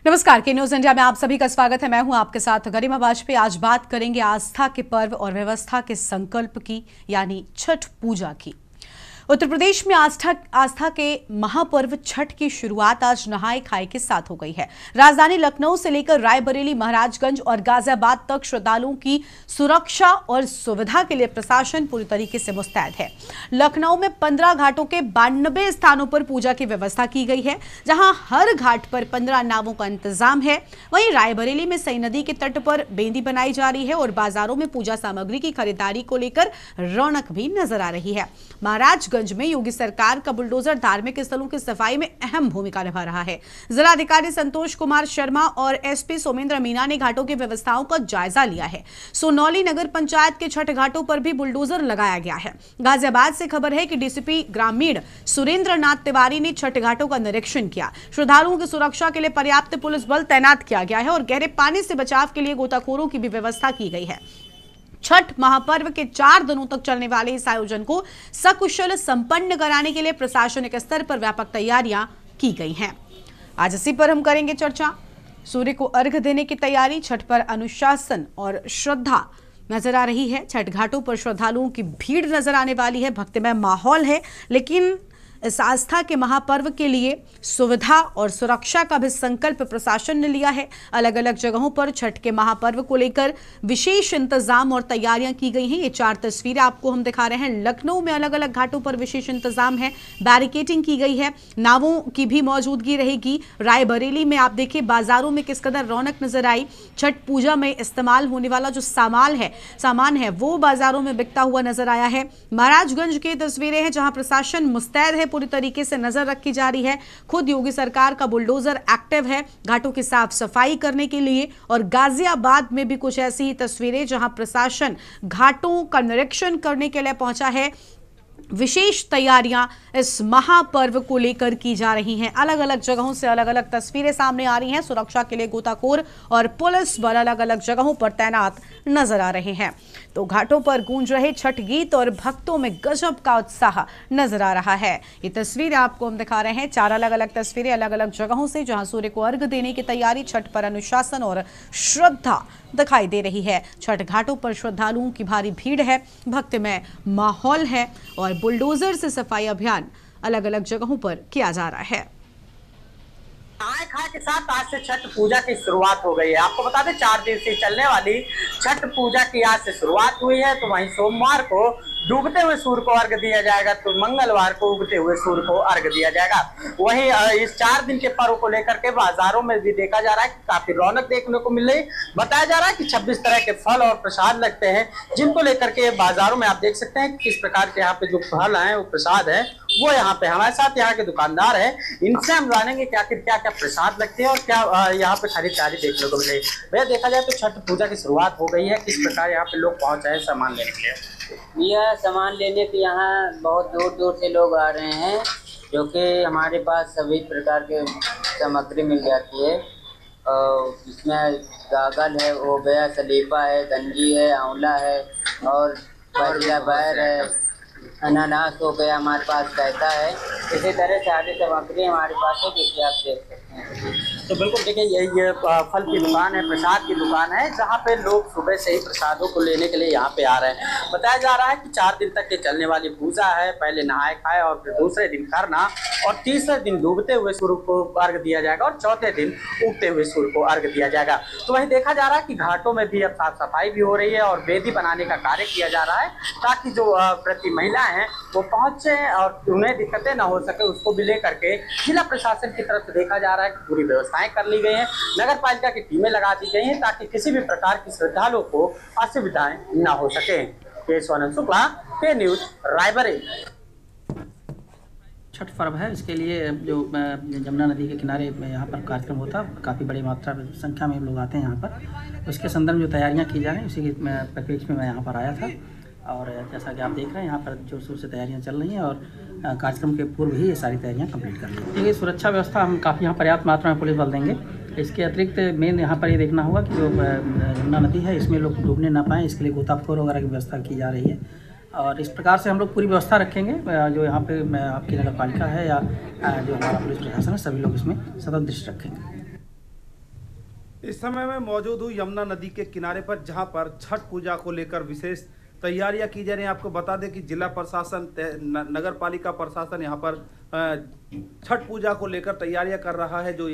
नमस्कार, के news India में आप सभी का स्वागत है। मैं हूं आपके साथ गरिमा वाजपेयी। आज बात करेंगे आस्था के पर्व और व्यवस्था के संकल्प की, यानी छठ पूजा की। उत्तर प्रदेश में आस्था के महापर्व छठ की शुरुआत आज नहाय खाए के साथ हो गई है। राजधानी लखनऊ से लेकर रायबरेली, महाराजगंज और गाजियाबाद तक श्रद्धालुओं की सुरक्षा और सुविधा के लिए प्रशासन पूरी तरीके से मुस्तैद है। लखनऊ में 15 घाटों के 92 स्थानों पर पूजा की व्यवस्था की गई है, जहां हर घाट पर 15 नावों का इंतजाम है। वहीं रायबरेली में सई नदी के तट पर बेंदी बनाई जा रही है और बाजारों में पूजा सामग्री की खरीदारी को लेकर रौनक भी नजर आ रही है। महाराजगंज में योगी सरकार का बुलडोजर धार्मिक स्थलों की सफाई में अहम भूमिका निभा रहा है। जिलाधिकारी संतोष कुमार शर्मा और एसपी सोमेंद्र मीना ने घाटों की व्यवस्थाओं का जायजा लिया है। सोनौली नगर पंचायत के छठ घाटों पर भी बुलडोजर लगाया गया है। गाजियाबाद से खबर है कि डीसीपी ग्रामीण सुरेंद्र नाथ तिवारी ने छठ घाटों का निरीक्षण किया। श्रद्धालुओं की सुरक्षा के लिए पर्याप्त पुलिस बल तैनात किया गया है और गहरे पानी से बचाव के लिए गोताखोरों की भी व्यवस्था की गई है। छठ महापर्व के 4 दिनों तक चलने वाले इस आयोजन को सकुशल संपन्न कराने के लिए प्रशासनिक स्तर पर व्यापक तैयारियां की गई हैं। आज इसी पर हम करेंगे चर्चा। सूर्य को अर्घ्य देने की तैयारी, छठ पर अनुशासन और श्रद्धा नजर आ रही है। छठ घाटों पर श्रद्धालुओं की भीड़ नजर आने वाली है, भक्तिमय माहौल है। लेकिन इस आस्था के महापर्व के लिए सुविधा और सुरक्षा का भी संकल्प प्रशासन ने लिया है। अलग अलग जगहों पर छठ के महापर्व को लेकर विशेष इंतजाम और तैयारियां की गई हैं। ये 4 तस्वीरें आपको हम दिखा रहे हैं। लखनऊ में अलग अलग घाटों पर विशेष इंतजाम है, बैरिकेडिंग की गई है, नावों की भी मौजूदगी रहेगी। रायबरेली में आप देखिए बाजारों में किस कदर रौनक नजर आई। छठ पूजा में इस्तेमाल होने वाला जो सामान है वो बाजारों में बिकता हुआ नजर आया है। महाराजगंज की तस्वीरें हैं, जहां प्रशासन मुस्तैद है, पूरी तरीके से नजर रखी जा रही है। खुद योगी सरकार का बुलडोजर एक्टिव है घाटों की साफ सफाई करने के लिए। और गाजियाबाद में भी कुछ ऐसी ही तस्वीरें, जहां प्रशासन घाटों का निरीक्षण करने के लिए पहुंचा है। विशेष तैयारियां इस महापर्व को लेकर की जा रही हैं। अलग अलग जगहों से अलग अलग तस्वीरें सामने आ रही हैं। सुरक्षा के लिए गोताखोर और पुलिस बल अलग अलग जगहों पर तैनात नजर आ रहे हैं। तो घाटों पर गूंज रहे छठ गीत और भक्तों में गजब का उत्साह नजर आ रहा है। ये तस्वीरें आपको हम दिखा रहे हैं, 4 अलग अलग तस्वीरें अलग अलग जगहों से, जहां सूर्य को अर्घ्य देने की तैयारी, छठ पर अनुशासन और श्रद्धा दिखाई दे रही है। छठ घाटों पर श्रद्धालुओं की भारी भीड़ है, भक्तिमय माहौल है और बुलडोजर से सफाई अभियान अलग अलग जगहों पर किया जा रहा है। नहाय खाए के साथ आज से छठ पूजा की शुरुआत हो गई है। आपको बता दें 4 दिन से चलने वाली छठ पूजा की आज से शुरुआत हुई है। तो वहीं सोमवार को डूबते हुए सूर्य को अर्घ्य दिया जाएगा, तो मंगलवार को उगते हुए सूर्य को अर्घ्य दिया जाएगा। वहीं इस 4 दिन के पर्व को लेकर के बाजारों में भी देखा जा रहा है कि काफी रौनक देखने को मिल रही। बताया जा रहा है कि 26 तरह के फल और प्रसाद लगते हैं, जिनको लेकर के बाजारों में आप देख सकते हैं किस प्रकार के यहाँ पे जो फल है वो प्रसाद है वो यहाँ पे हमारे साथ यहाँ के दुकानदार है। इनसे हम जानेंगे कि आखिर क्या क्या प्रसाद लगते हैं और क्या यहाँ पे खरीदारी देखने को मिल रही है। भैया देखा जाए तो छठ पूजा की शुरुआत हो गई है, किस प्रकार यहाँ पे लोग पहुँच आए सामान लेने के लिए? यह सामान लेने के यहाँ बहुत दूर दूर से लोग आ रहे हैं, जो कि हमारे पास सभी प्रकार के सामग्री मिल जाती है। इसमें गागल है, हो गया, सलीफा है, गंजी है, आंवला है और बजिया बैर है, अनानास हो गया, हमारे पास रहता है। इसी तरह सारी सामग्री हमारे पास है, जिससे आप देख सकते हैं। तो बिल्कुल देखिए ये फल की दुकान है, प्रसाद की दुकान है, जहाँ पे लोग सुबह से ही प्रसादों को लेने के लिए यहाँ पे आ रहे हैं। बताया जा रहा है कि 4 दिन तक ये चलने वाली पूजा है। पहले नहाए खाए और फिर दूसरे दिन खरना और तीसरे दिन डूबते हुए सूर्य को अर्घ्य दिया जाएगा और चौथे दिन उगते हुए सूर्य को अर्घ्य दिया जाएगा। तो वहीं देखा जा रहा है कि घाटों में भी अब साफ सफाई भी हो रही है और वेदी बनाने का कार्य किया जा रहा है, ताकि जो प्रति महिला हैं वो पहुँचे और उन्हें दिक्कतें ना हो सके, उसको भी लेकर के जिला प्रशासन की तरफ से देखा जा रहा है कि पूरी व्यवस्थाएं कर ली गई हैं। नगर पालिका की टीमें लगा दी गई हैं ताकि किसी भी प्रकार की श्रद्धालुओं को असुविधाएं न हो सके। केशवानंद शुक्ला, के न्यूज, रायबरेली। छठ पर्व है, इसके लिए जो जमुना नदी के किनारे यहाँ पर कार्यक्रम होता है, काफ़ी बड़ी मात्रा में संख्या में लोग आते हैं यहाँ पर। उसके संदर्भ में जो तैयारियाँ की जा रही हैं उसी के परिप्रेक्ष्य में मैं यहाँ पर आया था। और जैसा कि आप देख रहे हैं यहाँ पर जोर शोर से तैयारियाँ चल रही हैं और कार्यक्रम के पूर्व ही ये सारी तैयारियाँ कंप्लीट कर ली। देखिए सुरक्षा व्यवस्था हम काफ़ी यहाँ पर्याप्त मात्रा में पुलिस बल देंगे। इसके अतिरिक्त मेन यहाँ पर ये देखना होगा कि जो यमुना नदी है इसमें लोग डूबने ना पाएँ, इसके लिए गोताखोर वगैरह की व्यवस्था की जा रही है। और इस प्रकार से हम लोग पूरी व्यवस्था रखेंगे। जो यहाँ पे आपकी नगर पालिका है या जो हमारा पुलिस प्रशासन है, सभी लोग इसमें सतत दृष्टि रखेंगे। इस समय मैं मौजूद हूँ यमुना नदी के किनारे पर, जहां पर छठ पूजा को लेकर विशेष तैयारियां की जा रही हैं। आपको बता दें कि जिला प्रशासन, नगर पालिका प्रशासन यहां पर छठ पूजा को लेकर तैयारियां कर रहा है। जो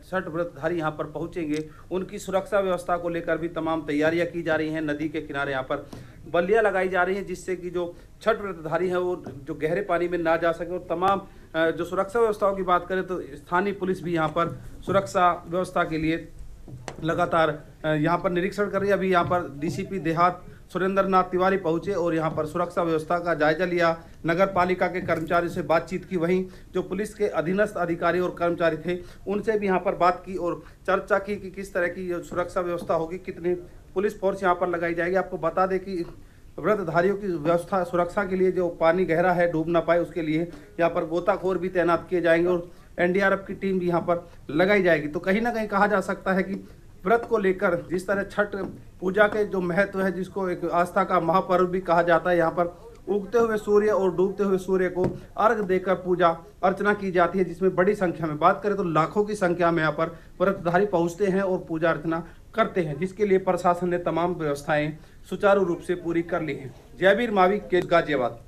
छठ व्रतधारी यहां पर पहुंचेंगे उनकी सुरक्षा व्यवस्था को लेकर भी तमाम तैयारियां की जा रही हैं। नदी के किनारे यहां पर बल्लियां लगाई जा रही हैं, जिससे कि जो छठ व्रतधारी हैं वो जो गहरे पानी में ना जा सके। और तमाम जो सुरक्षा व्यवस्थाओं की बात करें तो स्थानीय पुलिस भी यहाँ पर सुरक्षा व्यवस्था के लिए लगातार यहाँ पर निरीक्षण कर रही है। अभी यहाँ पर डीसीपी देहात सुरेंद्र नाथ तिवारी पहुंचे और यहाँ पर सुरक्षा व्यवस्था का जायजा लिया, नगर पालिका के कर्मचारियों से बातचीत की। वहीं जो पुलिस के अधीनस्थ अधिकारी और कर्मचारी थे उनसे भी यहाँ पर बात की और चर्चा की कि किस तरह की सुरक्षा व्यवस्था होगी, कितनी पुलिस फोर्स यहाँ पर लगाई जाएगी। आपको बता दें कि व्रतधारियों की व्यवस्था सुरक्षा के लिए जो पानी गहरा है डूब ना पाए उसके लिए यहाँ पर गोताखोर भी तैनात किए जाएंगे और एनडीआरएफ की टीम भी यहाँ पर लगाई जाएगी। तो कहीं ना कहीं कहा जा सकता है कि व्रत को लेकर जिस तरह छठ पूजा के जो महत्व है, जिसको एक आस्था का महापर्व भी कहा जाता है, यहाँ पर उगते हुए सूर्य और डूबते हुए सूर्य को अर्घ देकर पूजा अर्चना की जाती है, जिसमें बड़ी संख्या में, बात करें तो लाखों की संख्या में यहाँ पर व्रतधारी पहुँचते हैं और पूजा अर्चना करते हैं, जिसके लिए प्रशासन ने तमाम व्यवस्थाएं सुचारू रूप से पूरी कर ली हैं। जयवीर माविक के गाजियाबाद।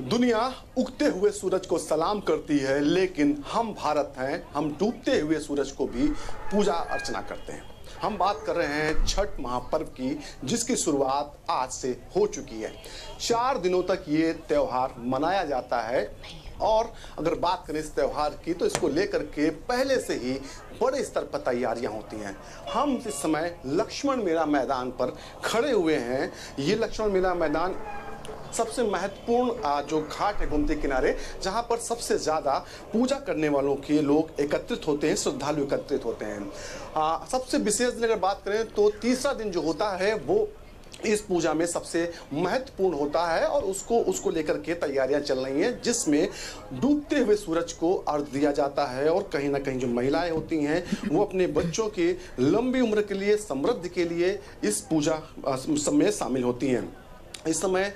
दुनिया उगते हुए सूरज को सलाम करती है, लेकिन हम भारत हैं, हम डूबते हुए सूरज को भी पूजा अर्चना करते हैं। हम बात कर रहे हैं छठ महापर्व की, जिसकी शुरुआत आज से हो चुकी है। 4 दिनों तक ये त्यौहार मनाया जाता है और अगर बात करें इस त्यौहार की तो इसको लेकर के पहले से ही बड़े स्तर पर तैयारियां होती हैं। हम इस समय लक्ष्मण मेला मैदान पर खड़े हुए हैं। ये लक्ष्मण मेला मैदान सबसे महत्वपूर्ण जो घाट है गोमती किनारे, जहां पर सबसे ज़्यादा पूजा करने वालों के लोग एकत्रित होते हैं, श्रद्धालु एकत्रित होते हैं। सबसे विशेष दिन अगर बात करें तो तीसरा दिन जो होता है वो इस पूजा में सबसे महत्वपूर्ण होता है और उसको लेकर के तैयारियां चल रही हैं, जिसमें डूबते हुए सूरज को अर्घ दिया जाता है। और कहीं ना कहीं जो महिलाएं होती हैं वो अपने बच्चों के लंबी उम्र के लिए, समृद्धि के लिए इस पूजा में शामिल होती हैं। इस समय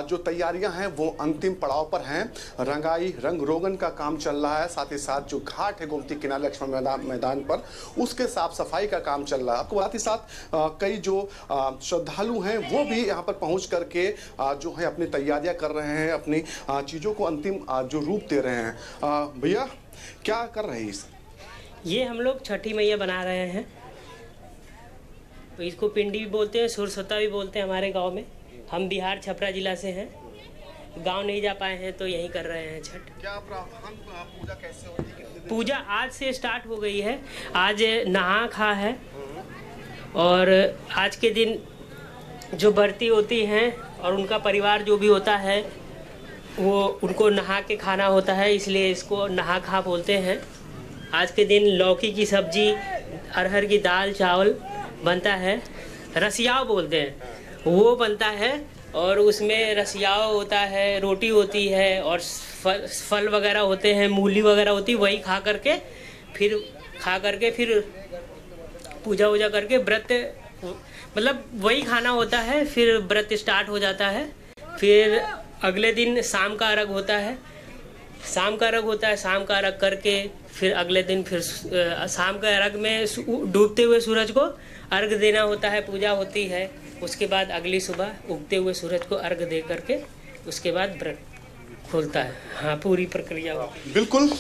जो तैयारियां हैं वो अंतिम पड़ाव पर हैं। रंगाई, रंग रोगन का काम चल रहा है। साथ ही साथ जो घाट है गोमती किनारे लक्ष्मण मैदान पर, उसके साफ सफाई का काम चल रहा है। आपको साथ ही साथ कई जो श्रद्धालु हैं वो भी यहाँ पर पहुँच करके जो है अपनी तैयारियां कर रहे हैं, अपनी चीज़ों को अंतिम जो रूप दे रहे हैं। भैया क्या कर रहे हैं? ये हम लोग छठी मैया बना रहे हैं। तो इसको पिंडी भी बोलते हैं, सुरसता भी बोलते हैं हमारे गाँव में। हम बिहार छपरा जिला से हैं, गांव नहीं जा पाए हैं तो यहीं कर रहे हैं छठ। क्या प्रावधान, पूजा कैसे होती है? पूजा आज से स्टार्ट हो गई है। आज नहा खा है और आज के दिन जो व्रती होती हैं और उनका परिवार जो भी होता है वो उनको नहा के खाना होता है, इसलिए इसको नहा खा बोलते हैं। आज के दिन लौकी की सब्जी, अरहर की दाल चावल बनता है, रसियाव बोलते हैं, वो बनता है और उसमें रसियाव होता है, रोटी होती है और फल वगैरह होते हैं, मूली वगैरह होती है। वही खा करके फिर पूजा वूजा करके व्रत, मतलब वही खाना होता है। फिर व्रत स्टार्ट हो जाता है। फिर अगले दिन शाम का अर्घ होता है। शाम का अर्घ करके फिर अगले दिन फिर शाम के अर्घ में डूबते हुए सूरज को अर्घ देना होता है, पूजा होती है। उसके बाद अगली सुबह उगते हुए सूरज को अर्घ दे करके उसके बाद व्रत खुलता है। हाँ, पूरी प्रक्रिया होती है। बिल्कुल,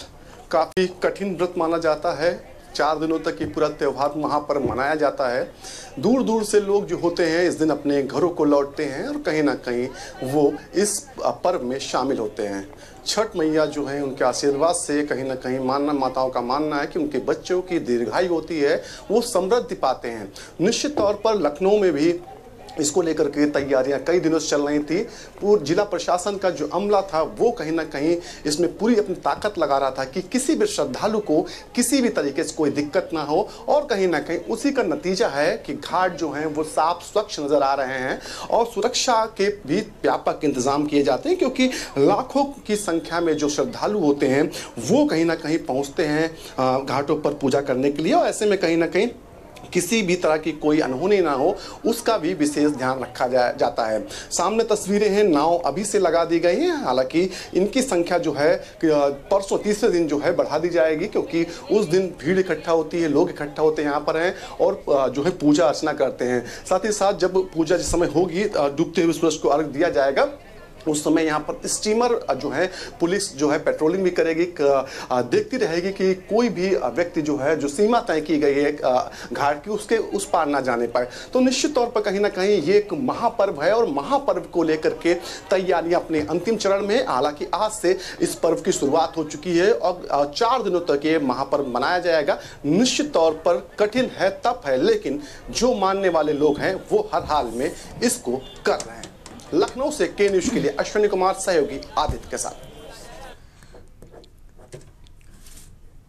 काफ़ी कठिन व्रत माना जाता है। 4 दिनों तक ये पूरा त्यौहार वहाँ पर मनाया जाता है। दूर दूर से लोग जो होते हैं इस दिन अपने घरों को लौटते हैं और कहीं ना कहीं वो इस पर्व में शामिल होते हैं। छठ मैया जो है उनके आशीर्वाद से कहीं ना कहीं माताओं का मानना है कि उनके बच्चों की दीर्घायु होती है, वो समृद्धि पाते हैं। निश्चित तौर पर लखनऊ में भी इसको लेकर के तैयारियां कई दिनों से चल रही थी। पूर्व जिला प्रशासन का जो अमला था वो कहीं ना कहीं इसमें पूरी अपनी ताकत लगा रहा था कि किसी भी श्रद्धालु को किसी भी तरीके से कोई दिक्कत ना हो। और कहीं ना कहीं उसी का नतीजा है कि घाट जो हैं वो साफ स्वच्छ नज़र आ रहे हैं और सुरक्षा के भी व्यापक इंतजाम किए जाते हैं, क्योंकि लाखों की संख्या में जो श्रद्धालु होते हैं वो कहीं ना कहीं पहुँचते हैं घाटों पर पूजा करने के लिए। और ऐसे में कहीं ना कहीं किसी भी तरह की कोई अनहोनी ना हो, उसका भी विशेष ध्यान रखा जाता है। सामने तस्वीरें हैं, नाव अभी से लगा दी गई हैं। हालांकि इनकी संख्या जो है परसों तीसरे दिन जो है बढ़ा दी जाएगी, क्योंकि उस दिन भीड़ इकट्ठा होती है, लोग इकट्ठा होते हैं यहाँ पर हैं और जो है पूजा अर्चना करते हैं। साथ ही साथ जब पूजा जिस समय होगी, डूबते हुए सूरज को अर्घ दिया जाएगा, उस समय यहाँ पर स्टीमर जो है पुलिस जो है पेट्रोलिंग भी करेगी, देखती रहेगी कि कोई भी व्यक्ति जो है जो सीमा तय की गई है घाट की उसके उस पार ना जाने पाए। तो निश्चित तौर पर कहीं ना कहीं ये एक महापर्व है और महापर्व को लेकर के तैयारियां अपने अंतिम चरण में। हालांकि आज से इस पर्व की शुरुआत हो चुकी है और 4 दिनों तक ये महापर्व मनाया जाएगा। निश्चित तौर पर कठिन है, तप है, लेकिन जो मानने वाले लोग हैं वो हर हाल में इसको कर रहे हैं। लखनऊ से के न्यूज के लिए अश्विनी कुमार, सहयोगी आदित्य के साथ।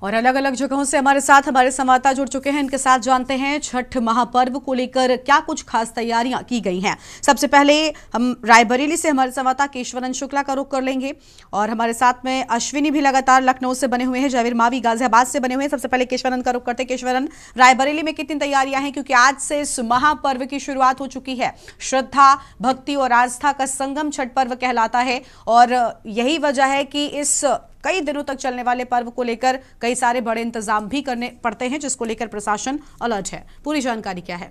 और अलग अलग जगहों से हमारे साथ हमारे संवाददाता जुड़ चुके हैं, इनके साथ जानते हैं छठ महापर्व को लेकर क्या कुछ खास तैयारियां की गई हैं। सबसे पहले हम रायबरेली से हमारे संवाददाता केशवरन शुक्ला का रुख कर लेंगे और हमारे साथ में अश्विनी भी लगातार लखनऊ से बने हुए हैं, जयवीर मावी गाजियाबाद से बने हुए हैं। सबसे पहले केशवरन का रुख करते हैं। केशवरन, रायबरेली में कितनी तैयारियां हैं, क्योंकि आज से इस महापर्व की शुरुआत हो चुकी है। श्रद्धा, भक्ति और आस्था का संगम छठ पर्व कहलाता है और यही वजह है कि इस कई दिनों तक चलने वाले पर्व को लेकर कई सारे बड़े इंतजाम भी करने पड़ते हैं, जिसको लेकर प्रशासन अलर्ट है। पूरी जानकारी क्या है?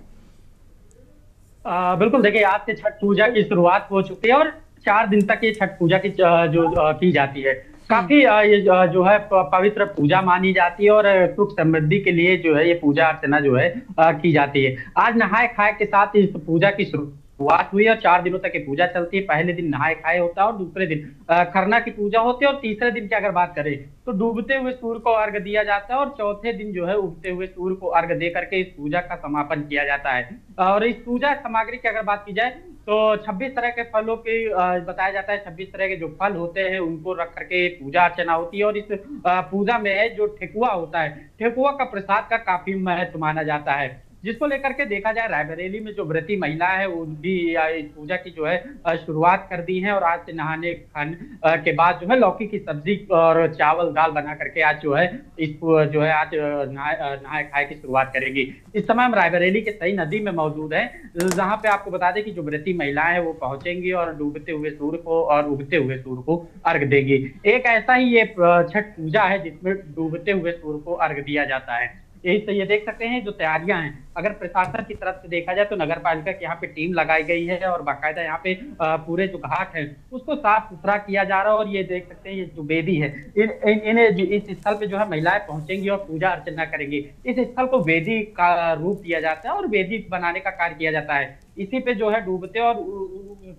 बिल्कुल, देखिए आज से छठ पूजा की शुरुआत हो चुकी है और 4 दिन तक ये छठ पूजा की की जाती है। काफी ये जो है पवित्र पूजा मानी जाती है और सुख समृद्धि के लिए जो है ये पूजा अर्चना जो है की जाती है। आज नहाए खाए के साथ इस पूजा की शुरुआत हुई और 4 दिनों तक ये पूजा चलती है। पहले दिन नहाए खाए होता है और दूसरे दिन खरना की पूजा होती है और तीसरे दिन की अगर बात करें तो डूबते हुए सूर्य को अर्घ दिया जाता है और चौथे दिन जो है उगते हुए सूर्य को अर्घ दे करके इस पूजा का समापन किया जाता है। और इस पूजा सामग्री की अगर बात की जाए तो 26 तरह के फलों की बताया जाता है। 26 तरह के जो फल होते हैं उनको रख करके पूजा अर्चना होती है और इस पूजा में जो ठेकुआ होता है, ठेकुआ का प्रसाद का काफी महत्व माना जाता है, जिसको लेकर के देखा जाए रायबरेली में जो व्रती महिला है वो भी इस पूजा की जो है शुरुआत कर दी है और आज से नहाने खाने के बाद जो है लौकी की सब्जी और चावल दाल बना करके आज जो है आज नहाए खाए की शुरुआत करेंगी। इस समय हम रायबरेली के सई नदी में मौजूद है, जहाँ पे आपको बता दें कि जो व्रती महिलाएं हैं वो पहुंचेंगी और डूबते हुए सूर्य को और उगते हुए सूर्य को अर्घ देंगी। एक ऐसा ही ये छठ पूजा है जिसमें डूबते हुए सूर्य को अर्घ दिया जाता है। यही तो ये देख सकते हैं जो तैयारियां हैं, अगर प्रशासन की तरफ से देखा जाए तो नगर पालिका की यहाँ पे टीम लगाई गई है और बाकायदा यहाँ पे पूरे जो घाट है उसको साफ सुथरा किया जा रहा है। और ये देख सकते हैं ये जो वेदी है, इन्हें इस स्थल पे जो है महिलाएं पहुंचेंगी और पूजा अर्चना करेंगी। इस स्थल को वेदी का रूप दिया जाता है और वेदी बनाने का कार्य किया जाता है। इसी पे जो है डूबते और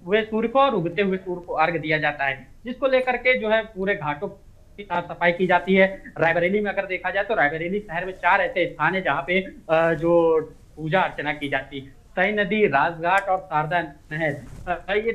हुए सूर्य को और उगते हुए सूर्य को अर्घ दिया जाता है, जिसको लेकर के जो है पूरे घाटों साफ सफाई की जाती है। रायबरेली में अगर देखा जाए तो रायबरेली शहर में 4 ऐसे स्थान है जहाँ पे जो पूजा अर्चना की जाती है। सई नदी, राजघाट और शारदा नहर, ये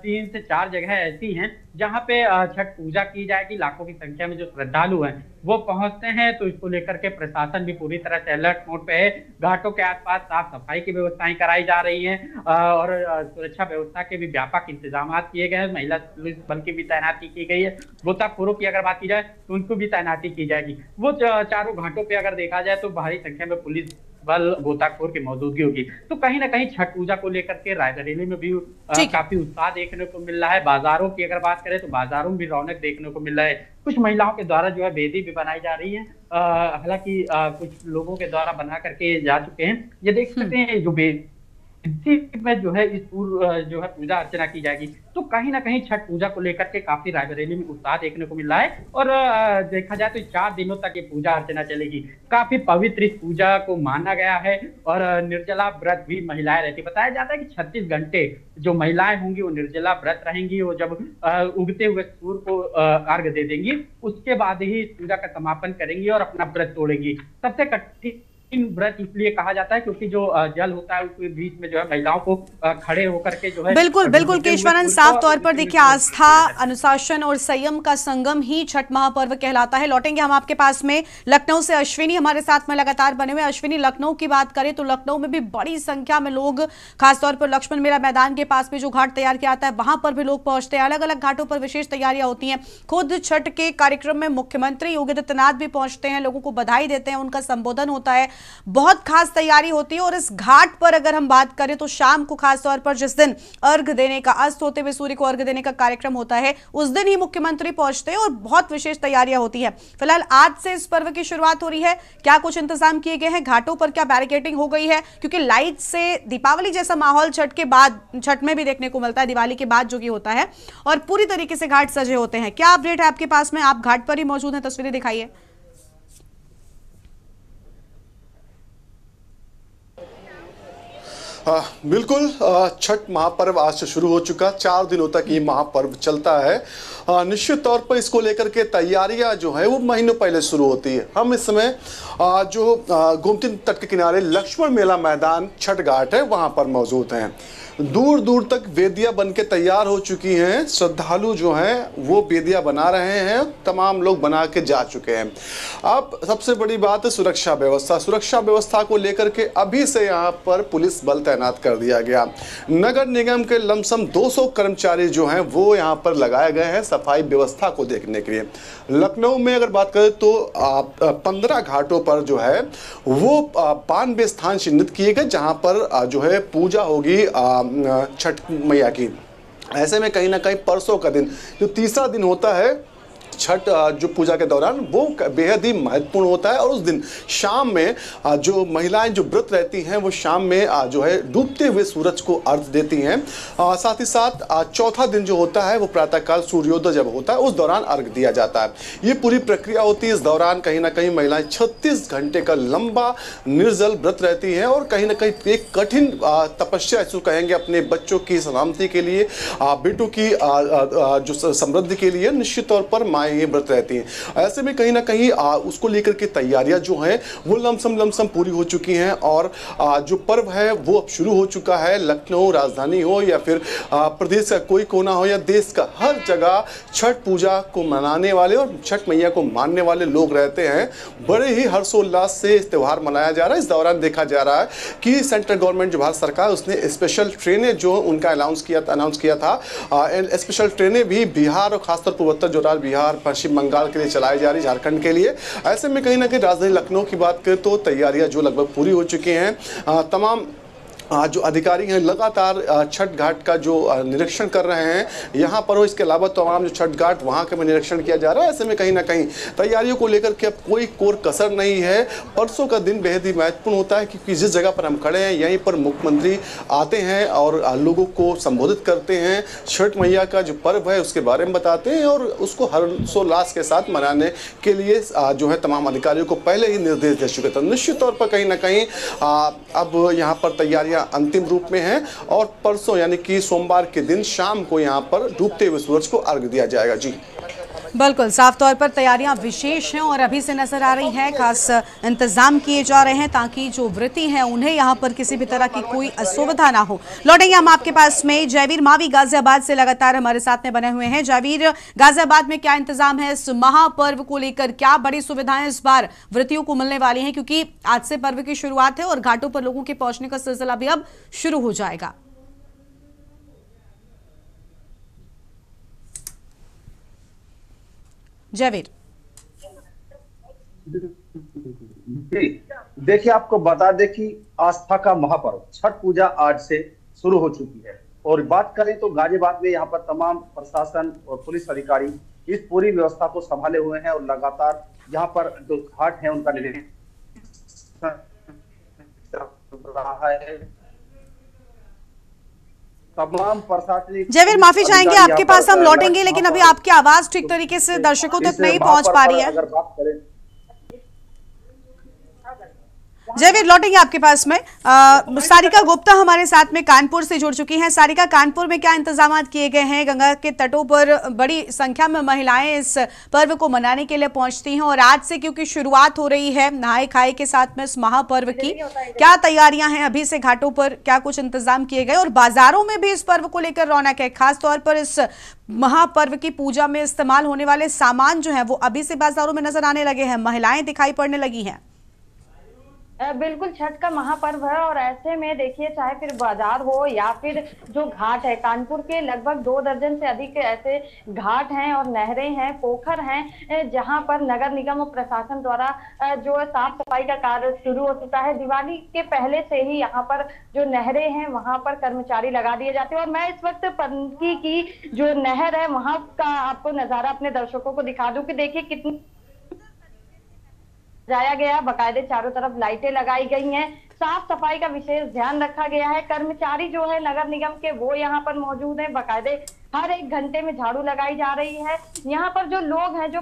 3 से 4 जगह ऐसी हैं जहाँ पे छठ पूजा की जाएगी। लाखों की संख्या में जो श्रद्धालु हैं वो पहुंचते हैं, तो इसको लेकर के प्रशासन भी पूरी तरह से अलर्ट मोड पे है। घाटों के आसपास साफ सफाई की व्यवस्थाएं कराई जा रही हैं और सुरक्षा व्यवस्था के भी व्यापक इंतजाम किए गए हैं। महिला पुलिस बल की भी तैनाती की गई है। गोताखोरों की अगर बात की जाए तो उनको भी तैनाती की जाएगी। वो चारों घाटों पे अगर देखा जाए तो भारी संख्या में पुलिस बल, गोताखोर की मौजूदगी होगी। तो कहीं ना कहीं छठ पूजा को लेकर के रायबरेली में भी काफी उत्साह देखने को मिल रहा है। बाजारों की अगर बात करें तो बाजारों में भी रौनक देखने को मिल रहा है। कुछ महिलाओं के द्वारा जो है वेदी भी बनाई जा रही है, हालांकि कुछ लोगों के द्वारा बना करके जा चुके हैं। ये देख सकते हैं जो में जो है इस जो है पूजा अर्चना की जाएगी। तो कहीं ना कहीं छठ पूजा को लेकर के काफी रायबरेली में उत्साह देखने को मिल रहा है और देखा जाए तो 4 दिनों तक ये पूजा अर्चना चलेगी। काफी पवित्र इस पूजा को माना गया है और निर्जला व्रत भी महिलाएं रहती। बताया जाता है कि 36 घंटे जो महिलाएं होंगी वो निर्जला व्रत रहेंगी। वो जब उगते हुए सूर्य को अर्घ दे देंगी उसके बाद ही इस पूजा का समापन करेंगी और अपना व्रत तोड़ेंगी। सबसे कठिन व्रत इसलिए कहा जाता है क्योंकि जो जल होता है उसके बीच में जो है महिलाओं को खड़े होकर के जो है बिल्कुल केशवरन, साफ तौर पर देखिए आस्था, अनुशासन और संयम का संगम ही छठ महापर्व कहलाता है। लौटेंगे हम आपके पास में। लखनऊ से अश्विनी हमारे साथ में लगातार बने हुए। अश्विनी, लखनऊ की बात करें तो लखनऊ में भी बड़ी संख्या में लोग, खासतौर पर लक्ष्मण मेला मैदान के पास में जो घाट तैयार किया जाता है वहां पर भी लोग पहुंचते हैं। अलग अलग घाटों पर विशेष तैयारियां होती हैं। खुद छठ के कार्यक्रम में मुख्यमंत्री योगी आदित्यनाथ भी पहुंचते हैं, लोगों को बधाई देते हैं, उनका संबोधन होता है। बहुत खास तैयारी होती है। और इस घाट पर अगर हम बात करें तो शाम को खासतौर पर जिस दिन अर्घ देने का, अस्त होते हुए सूर्य को अर्घ देने का कार्यक्रम होता है, उस दिन ही मुख्यमंत्री पहुंचते हैं और बहुत विशेष तैयारियां होती है। फिलहाल आज से इस पर्व की शुरुआत हो रही है। क्या कुछ इंतजाम किए गए हैं? घाटों पर क्या बैरिकेडिंग हो गई है? क्योंकि लाइट से दीपावली जैसा माहौल छठ के बाद, छठ में भी देखने को मिलता है, दिवाली के बाद जो कि होता है, और पूरी तरीके से घाट सजे होते हैं। क्या अपडेट है आपके पास में? आप घाट पर ही मौजूद हैं, तस्वीरें दिखाइए। बिल्कुल, छठ महापर्व आज से शुरू हो चुका। 4 दिनों तक ये महापर्व चलता है। निश्चित तौर पर इसको लेकर के तैयारियां जो है वो महीनों पहले शुरू होती है। हम इस समय जो गोमती तट के किनारे लक्ष्मण मेला मैदान छठ घाट है वहां पर मौजूद हैं। दूर दूर तक वेदियां बन के तैयार हो चुकी हैं। श्रद्धालु जो हैं वो वेदियां बना रहे हैं, तमाम लोग बना के जा चुके हैं। अब सबसे बड़ी बात है सुरक्षा व्यवस्था। सुरक्षा व्यवस्था को लेकर के अभी से यहाँ पर पुलिस बल तैनात कर दिया गया। नगर निगम के लमसम 200 कर्मचारी जो हैं वो यहाँ पर लगाए गए हैं सफाई व्यवस्था को देखने के लिए। लखनऊ में अगर बात करें तो 15 घाटों पर जो है वो 92 स्थान चिन्हित किए गए जहाँ पर जो है पूजा होगी छठ मैया की। ऐसे में कहीं ना कहीं परसों का दिन जो तीसरा दिन होता है छठ जो पूजा के दौरान, वो बेहद ही महत्वपूर्ण होता है। और उस दिन शाम में जो महिलाएं जो व्रत रहती हैं वो शाम में जो है डूबते हुए सूरज को अर्घ देती हैं। साथ ही साथ चौथा दिन जो होता है वो प्रातःकाल सूर्योदय जब होता है उस दौरान अर्घ दिया जाता है। ये पूरी प्रक्रिया होती है। इस दौरान कहीं ना कहीं महिलाएं 36 घंटे का लंबा निर्जल व्रत रहती हैं और कहीं ना कहीं एक कठिन तपस्या इसको कहेंगे अपने बच्चों की सलामती के लिए, बेटों की जो समृद्धि के लिए निश्चित तौर पर ये व्रत रहती हैं। ऐसे में कहीं ना कहीं उसको लेकर के तैयारियां जो हैं वो लमसम पूरी हो चुकी हैं और जो पर्व है वो अब शुरू हो चुका है। लखनऊ राजधानी हो या फिर प्रदेश का कोई कोना हो या देश का हर जगह छठ पूजा को मनाने वाले और छठ मैया को मानने वाले लोग रहते हैं। बड़े ही हर्षोल्लास से इस त्यौहार मनाया जा रहा है। इस दौरान देखा जा रहा है कि सेंट्रल गवर्नमेंट जो भारत सरकार उसने स्पेशल ट्रेनें जो उनका अनाउंस किया था स्पेशल ट्रेनें भी बिहार और खासतौर पर उत्तर जोराल बिहार, पश्चिम बंगाल के लिए चलाई जा रही, झारखंड के लिए। ऐसे में कहीं ना कहीं राजधानी लखनऊ की बात करें तो तैयारियां जो लगभग पूरी हो चुकी हैं। तमाम जो अधिकारी हैं लगातार छठ घाट का जो निरीक्षण कर रहे हैं यहाँ पर हो। इसके अलावा तमाम जो छठ घाट वहाँ का भी निरीक्षण किया जा रहा है। ऐसे में कहीं ना कहीं तैयारियों को लेकर के अब कोई कोर कसर नहीं है। परसों का दिन बेहद ही महत्वपूर्ण होता है क्योंकि जिस जगह पर हम खड़े हैं यहीं पर मुख्यमंत्री आते हैं और लोगों को संबोधित करते हैं, छठ मैया का जो पर्व है उसके बारे में बताते हैं और उसको हर्षोल्लास के साथ मनाने के लिए जो है तमाम अधिकारियों को पहले ही निर्देश दे चुके थे। निश्चित तौर पर कहीं ना कहीं अब यहाँ पर तैयारियां अंतिम रूप में है और परसों यानी कि सोमवार के दिन शाम को यहां पर डूबते हुए सूरज को अर्घ दिया जाएगा। जी बिल्कुल, साफ तौर पर तैयारियां विशेष हैं और अभी से नजर आ रही हैं। खास इंतजाम किए जा रहे हैं ताकि जो व्रती हैं उन्हें यहां पर किसी भी तरह की कोई असुविधा ना हो। लौटेंगे हम आपके पास में। जयवीर मावी गाजियाबाद से लगातार हमारे साथ में बने हुए हैं। जयवीर, गाजियाबाद में क्या इंतजाम है इस महापर्व को लेकर? क्या बड़ी सुविधाएं इस बार व्रतियों को मिलने वाली हैं, क्योंकि आज से पर्व की शुरुआत है और घाटों पर लोगों के पहुंचने का सिलसिला भी अब शुरू हो जाएगा? जयवीर, देखिए आपको बता दें कि आस्था का महापर्व छठ पूजा आज से शुरू हो चुकी है और बात करें तो गाजियाबाद में यहाँ पर तमाम प्रशासन और पुलिस अधिकारी इस पूरी व्यवस्था को संभाले हुए हैं और लगातार यहाँ पर जो घाट है उनका निरीक्षण रहा है। तमाम प्रशासनिक। जयवीर, माफी चाहेंगे, आपके पास हम लौटेंगे, लेकिन अभी आपकी आवाज ठीक तरीके से दर्शकों तक नहीं पहुंच पा रही है। अगर बात करें जयवीर, लौटेंगे आपके पास में। सारिका गुप्ता हमारे साथ में कानपुर से जुड़ चुकी हैं। सारिका, कानपुर में क्या इंतजाम किए गए हैं? गंगा के तटों पर बड़ी संख्या में महिलाएं इस पर्व को मनाने के लिए पहुंचती हैं और आज से क्योंकि शुरुआत हो रही है नहाए खाए के साथ में इस महापर्व की, क्या तैयारियां हैं अभी से? घाटों पर क्या कुछ इंतजाम किए गए और बाजारों में भी इस पर्व को लेकर रौनक है? खासतौर पर इस महापर्व की पूजा में इस्तेमाल होने वाले सामान जो है वो अभी से बाजारों में नजर आने लगे हैं, महिलाएं दिखाई पड़ने लगी हैं। बिल्कुल छठ का महापर्व है और ऐसे में देखिए चाहे फिर बाजार हो या फिर जो घाट है, कानपुर के लगभग 2 दर्जन से अधिक ऐसे घाट हैं और नहरें हैं, पोखर हैं, जहां पर नगर निगम और प्रशासन द्वारा जो साफ सफाई का कार्य शुरू हो चुका है। दिवाली के पहले से ही यहाँ पर जो नहरें हैं वहां पर कर्मचारी लगा दिए जाते हैं और मैं इस वक्त पनकी की जो नहर है वहां का आपको नजारा अपने दर्शकों को दिखा दूं कि देखिए कितनी जाया गया, बाकायदे चारों तरफ लाइटें लगाई गई हैं, साफ सफाई का विशेष ध्यान रखा गया है। कर्मचारी जो है नगर निगम के वो यहाँ पर मौजूद हैं, बाकायदे हर 1 घंटे में झाड़ू लगाई जा रही है। यहाँ पर जो लोग हैं जो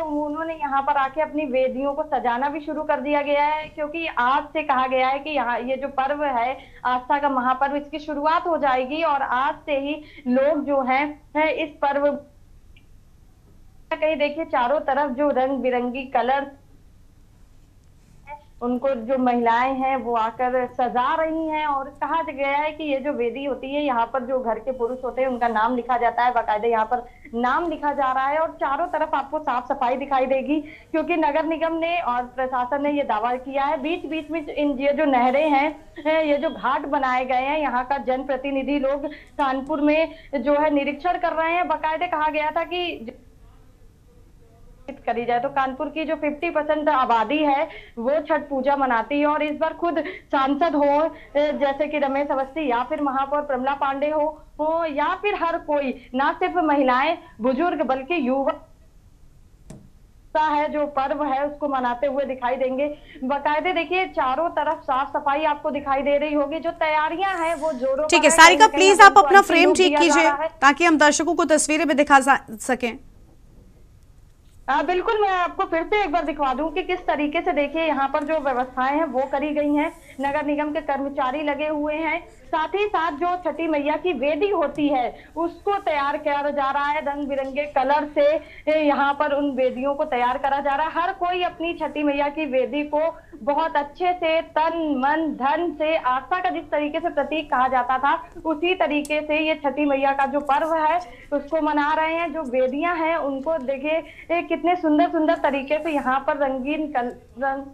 उन्होंने यहाँ पर आके अपनी वेदियों को सजाना भी शुरू कर दिया गया है, क्योंकि आज से कहा गया है कि यहाँ ये जो पर्व है आस्था का महापर्व, इसकी शुरुआत हो जाएगी और आज से ही लोग जो है इस पर्व कहीं देखिए चारों तरफ जो रंग बिरंगी कलर उनको जो महिलाएं हैं वो आकर सजा रही हैं और कहा गया है कि ये जो वेदी होती है यहाँ पर जो घर के पुरुष होते हैं उनका नाम लिखा जाता है, बाकायदे यहाँ पर नाम लिखा जा रहा है और चारों तरफ आपको साफ सफाई दिखाई देगी, क्योंकि नगर निगम ने और प्रशासन ने ये दावा किया है। बीच बीच में इन ये जो नहरें हैं, ये जो घाट बनाए गए हैं, यहाँ का जनप्रतिनिधि लोग कानपुर में जो है निरीक्षण कर रहे हैं। बाकायदे कहा गया था कि करी जाए तो कानपुर की जो 50% आबादी है वो छठ पूजा मनाती है और इस बार खुद सांसद हो जैसे कि रमेश अवस्थी या फिर महापौर प्रमला पांडे हो या फिर हर कोई, ना सिर्फ महिलाएं बुजुर्ग बल्कि युवा है जो पर्व है उसको मनाते हुए दिखाई देंगे। बाकायदे देखिए चारों तरफ साफ सफाई आपको दिखाई दे रही होगी, जो तैयारियां हैं वो जोरों। ठीक है सारिका, प्लीज आप अपना फ्रेम ठीक कीजिए ताकि हम दर्शकों को तस्वीरें भी दिखा सकें। बिल्कुल, मैं आपको फिर से एक बार दिखवा दूं कि किस तरीके से देखिए यहाँ पर जो व्यवस्थाएं हैं वो करी गई हैं। नगर निगम के कर्मचारी लगे हुए हैं, साथ ही साथ जो छठी मैया की वेदी होती है उसको तैयार किया जा रहा है। रंग बिरंगे कलर से यहाँ पर उन वेदियों को तैयार करा जा रहा है। हर कोई अपनी छठी मैया की वेदी को बहुत अच्छे से तन मन धन से, आस्था का जिस तरीके से प्रतीक कहा जाता था उसी तरीके से ये छठी मैया का जो पर्व है उसको मना रहे हैं। जो वेदियां हैं उनको देखिए कितने सुंदर सुंदर तरीके से यहाँ पर रंगीन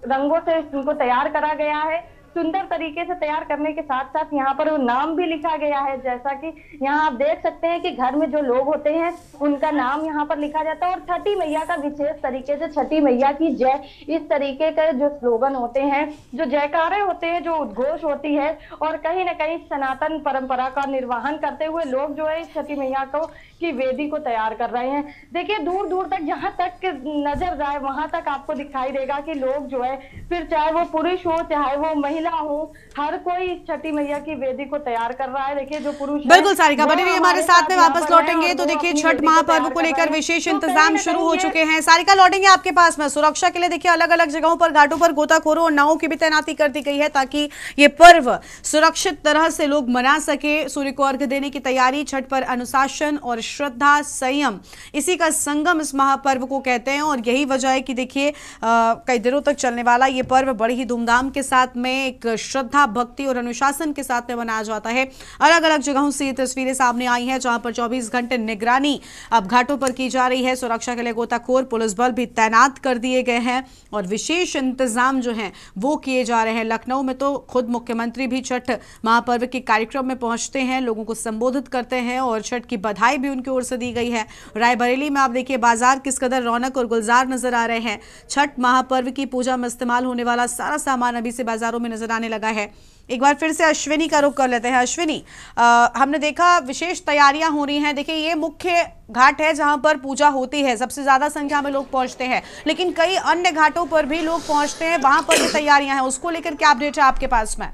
रंगों से उनको तैयार करा गया है। सुंदर तरीके से तैयार करने के साथ साथ यहाँ पर वो नाम भी लिखा गया है, जैसा कि यहाँ आप देख सकते हैं कि घर में जो लोग होते हैं उनका नाम यहाँ पर लिखा जाता है। और छठी मैया का विशेष तरीके से छठी मैया की जय, इस तरीके के जो स्लोगन होते हैं, जो जयकारे होते हैं, जो उद्घोष होती है और कहीं ना कहीं सनातन परंपरा का निर्वहन करते हुए लोग जो है इस छठी मैया को की वेदी को तैयार कर रहे हैं। देखिए दूर दूर तक जहां तक नजर जाए वहां तक आपको दिखाई देगा कि लोग जो है फिर चाहे वो पुरुष हो चाहे वो महिला हो, हर कोई छठी मैया की वेदी को तैयार कर रहा है। देखिए जो पुरुष बिल्कुल सारिका बनी रही हमारे साथ में वापस लौटेंगे तो देखिए छठ महापर्व को लेकर विशेष इंतजाम शुरू हो चुके हैं। सारिका लौटेंगे आपके पास में। सुरक्षा के लिए देखिए अलग अलग जगहों पर घाटों पर गोताखोरों और नावों की भी तैनाती कर दी गई है ताकि ये पर्व सुरक्षित तरह से लोग मना सके। सूर्य को अर्घ्य देने की तैयारी, छठ पर अनुशासन और श्रद्धा संयम, इसी का संगम इस महापर्व को कहते हैं और यही वजह है कि देखिए कई दिनों तक चलने वाला ये पर्व बड़ी ही धूमधाम के साथ में एक श्रद्धा भक्ति और अनुशासन के साथ में मनाया जाता है। अलग अलग जगहों से ये तस्वीरें सामने आई हैं जहां पर 24 घंटे निगरानी अब घाटों पर की जा रही है। सुरक्षा के लिए गोताखोर पुलिस बल भी तैनात कर दिए गए हैं और विशेष इंतजाम जो हैं वो किए जा रहे हैं। लखनऊ में तो खुद मुख्यमंत्री भी छठ महापर्व के कार्यक्रम में पहुंचते हैं, लोगों को संबोधित करते हैं और छठ की बधाई भी उनकी ओर से दी गई है। रायबरेली में आप देखिए बाजार किस कदर रौनक और गुलजार नजर आ रहे हैं। छठ महापर्व की पूजा में इस्तेमाल होने वाला सारा सामान अभी से बाजारों में नजर आने लगा है। एक बार फिर से अश्विनी का रुख कर लेते हैं। अश्विनी, हमने देखा विशेष तैयारियां हो रही हैं। देखिए ये मुख्य घाट है जहां पर पूजा होती है, सबसे ज्यादा संख्या में लोग पहुंचते हैं, लेकिन कई अन्य घाटों पर भी लोग पहुंचते हैं, वहां पर भी तैयारियां हैं। उसको लेकर क्या अपडेट है आपके पास में?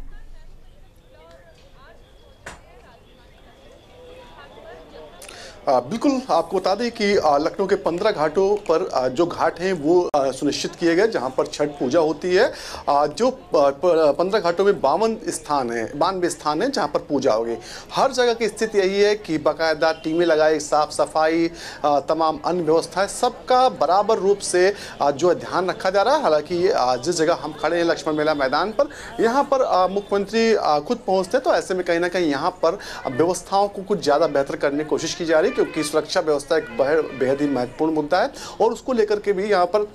बिल्कुल, आपको बता दें कि लखनऊ के 15 घाटों पर जो घाट हैं वो सुनिश्चित किए गए जहां पर छठ पूजा होती है। जो 15 घाटों में 92 स्थान है जहां पर पूजा होगी। हर जगह की स्थिति यही है कि बाकायदा टीमें लगाई, साफ सफाई, तमाम अन्य व्यवस्थाएं, सबका बराबर रूप से जो ध्यान रखा जा रहा है। हालांकि जिस जगह हम खड़े हैं लक्ष्मण मेला मैदान पर, यहाँ पर मुख्यमंत्री खुद पहुँचते तो ऐसे में कहीं ना कहीं यहाँ पर व्यवस्थाओं को कुछ ज़्यादा बेहतर करने की कोशिश की जा रही है, क्योंकि सुरक्षा व्यवस्था एक बेहद ही महत्वपूर्ण मुद्दा है और उसको लेकर के भी यहाँ पर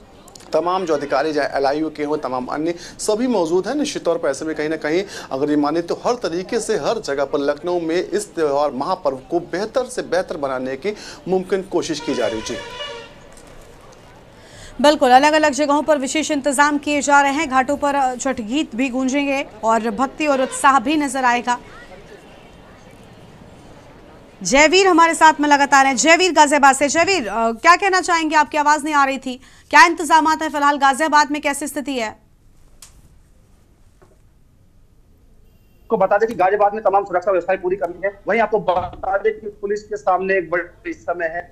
तमाम जो अधिकारी चाहे LIU के हों, तमाम अन्य सभी मौजूद हैं। निश्चित तौर पर ऐसे में कहीं ना कहीं अगर ये माने तो हर तरीके से हर जगह पर लखनऊ में इस त्यौहार महापर्व को बेहतर से बेहतर बनाने की मुमकिन कोशिश की जा रही है। बिल्कुल, अलग अलग जगहों पर विशेष इंतजाम किए जा रहे हैं। घाटों पर छठ गीत भी गूंजेंगे और भक्ति और उत्साह भी नजर आएगा। जयवीर हमारे साथ में लगातार हैं। जयवीर गाजियाबाद से। जयवीर, क्या कहना चाहेंगे? आपकी आवाज नहीं आ रही थी। क्या इंतजामात है फिलहाल गाजियाबाद में, कैसी स्थिति है? को बता दें कि गाजियाबाद में तमाम सुरक्षा व्यवस्थाएं पूरी करनी है। वहीं आपको बता दें कि पुलिस के सामने एक बड़ी इस समय है।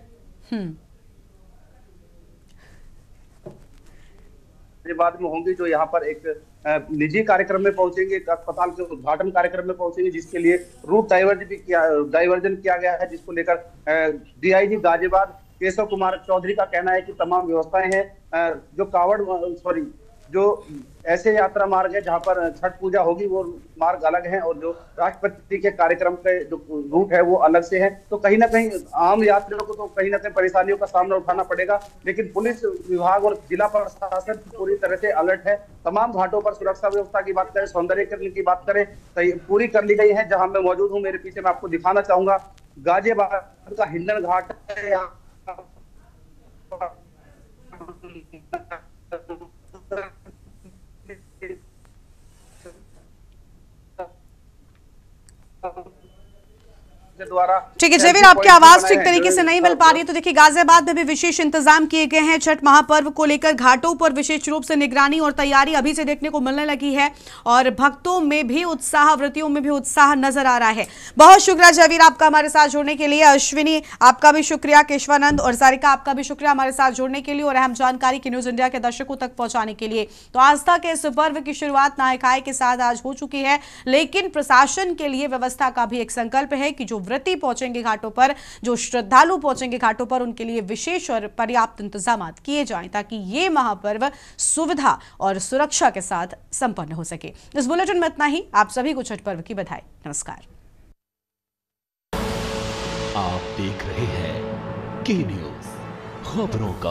गाजियाबाद में होंगी जो यहाँ पर एक निजी कार्यक्रम में पहुंचेंगे, एक अस्पताल के उद्घाटन कार्यक्रम में पहुंचेंगे, जिसके लिए रूट डाइवर्जन किया गया है, जिसको लेकर DIG गाजियाबाद केशव कुमार चौधरी का कहना है कि तमाम व्यवस्थाएं हैं। जो ऐसे यात्रा मार्ग है जहां पर छठ पूजा होगी वो मार्ग अलग है, और जो राष्ट्रपति के कार्यक्रम के जो रूट है वो अलग से है। तो कहीं ना कहीं आम यात्रियों को तो कहीं ना कहीं परेशानियों का सामना उठाना पड़ेगा, लेकिन पुलिस विभाग और जिला प्रशासन पूरी तरह से अलर्ट है। तमाम घाटों पर सुरक्षा व्यवस्था की बात करें, सौंदर्यीकरण की बात करें, पूरी कर ली गई है। जहां मैं मौजूद हूँ, मेरे पीछे मैं आपको दिखाना चाहूंगा गाजियाबाद का हिंडन घाट है। यहाँ ठीक है जयवीर, आपकी आवाज ठीक तरीके से नहीं मिल पा रही है। तो देखिए, गाजियाबाद में भी विशेष इंतजाम किए गए हैं। छठ महापर्व को लेकर घाटों पर विशेष रूप से निगरानी और तैयारी अभी से देखने को मिलने लगी है, और भक्तों में भी उत्साह, व्रतियों में भी उत्साह नजर आ रहा है। बहुत शुक्रिया जयवीर आपका हमारे साथ जुड़ने के लिए। अश्विनी आपका भी शुक्रिया, केशवानंद और सारिका आपका भी शुक्रिया हमारे साथ जुड़ने के लिए और अहम जानकारी की न्यूज इंडिया के दर्शकों तक पहुंचाने के लिए। तो आस्था के इस पर्व की शुरुआत नहाय खाए के साथ आज हो चुकी है, लेकिन प्रशासन के लिए व्यवस्था का भी एक संकल्प है कि जो व्रती पहुंचेंगे घाटों पर, जो श्रद्धालु पहुंचेंगे घाटों पर, उनके लिए विशेष और पर्याप्त इंतजाम किए जाएं ताकि ये महापर्व सुविधा और सुरक्षा के साथ संपन्न हो सके। इस बुलेटिन में इतना ही। आप सभी को छठ पर्व की बधाई। नमस्कार। आप देख रहे हैं के न्यूज़, खबरों का